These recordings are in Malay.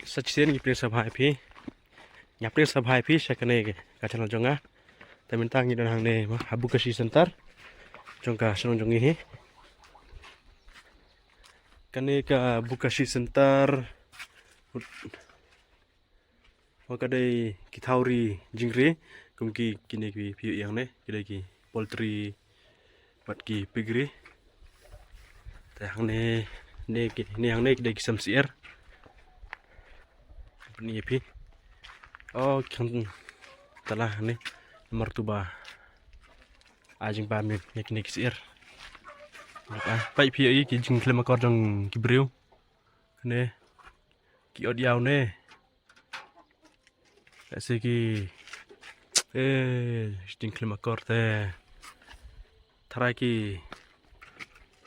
Sajian gipin sabhai pi nyapri sabhai pi sakane ka channel jonga ta mintang ni dan hang ne habu kasi center jongka senong jongi hi kane ka bukasi center wakadai kithauri jingri kumki kine ki pi yang ne kidai ki poultry pat ki pigri ta hang ne hang ne kidai ki samsier ni pi oh kan telah ni mertuba ajing pamit nek nek sir pai pi ai ki jing klema kor jong ki breu ne ki od yaw ne se ki jing klema kor te thara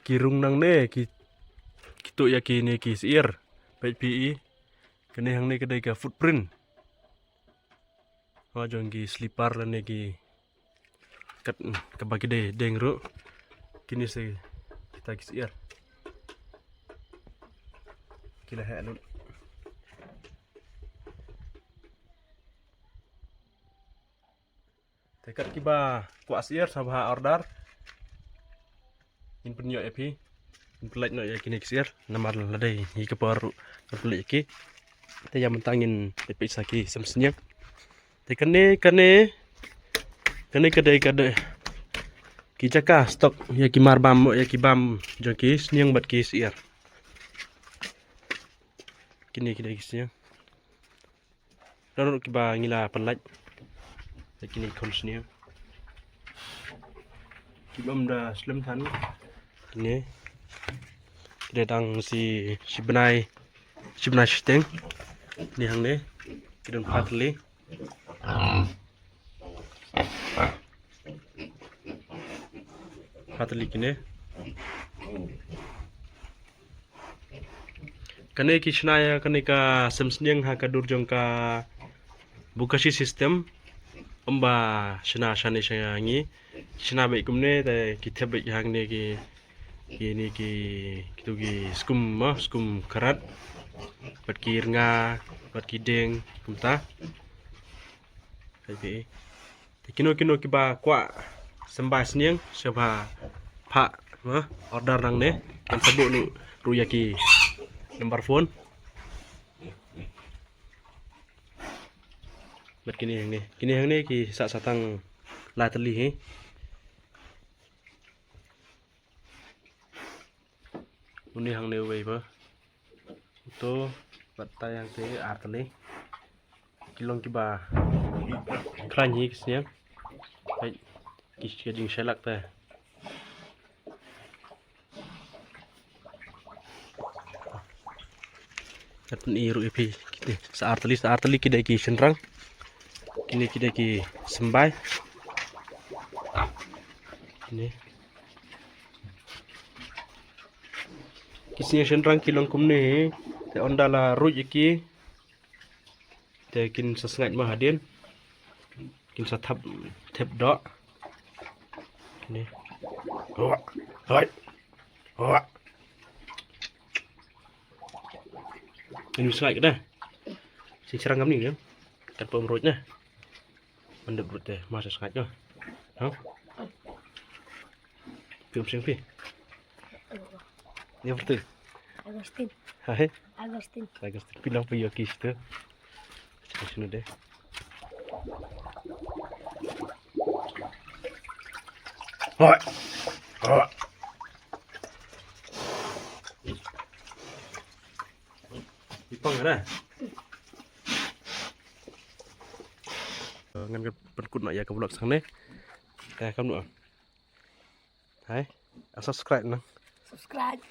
ki rung nang ne ki tu ya ki ne ki sir pai pi kene hang ne kedai ka footprint jong ki slipar la ne ki kat ka bagi de deng ru kini se kita kis ir kila halu tekat kiba kuas ir sabha order in penyo epi in pelat no ya kini kis ir namar la dei hi ka par pelat ki te yang mentangin pepe saki semsnya te kane kadai ki jaka stok ya ki marbam ya ki bam joki sniang bat ki siar kini kidai kisnya lalu ki ba ngila pelat ya kini konsnya ki bam da slim than ini kidai dang si benai steng ni hang ne kidon patli hatali kine kane kishnaya kane ka semsnyang ha ka durjong ka bukasi system omba shna shane shangi shna be kumne te kithabe hang ne ki ini ki kitu ki skum karat pat ki nga pat ki deng kumta kai kino ki ba kwa sembah sniang siapa pak order nang ne kan sebut nu ruyaki nomor phone bet kini hang ne ki satang la teli he uni hang ne wei ba to bat tayang te arteli kilong ki ba kranyi kisnya hai kisnya jing selak ta katun iru ipi kite saarteli kidai ki senrang kini kidai ki sembai ini kisnya senrang kilong kumne te ondala ruj iki te kin sasngat mahadin kin sa thap dok ini hai ini sngat dah sing serang kami kan kan pemrutnya mendep rut teh masa sngat nya ha film sing pi ni betul Agustin. hai Agustin. bilang pi yo kis tu sini deh hai ipang ada ngan perkut nak ya ke vlog sang ne kamu hai subscribe nang Subscribe.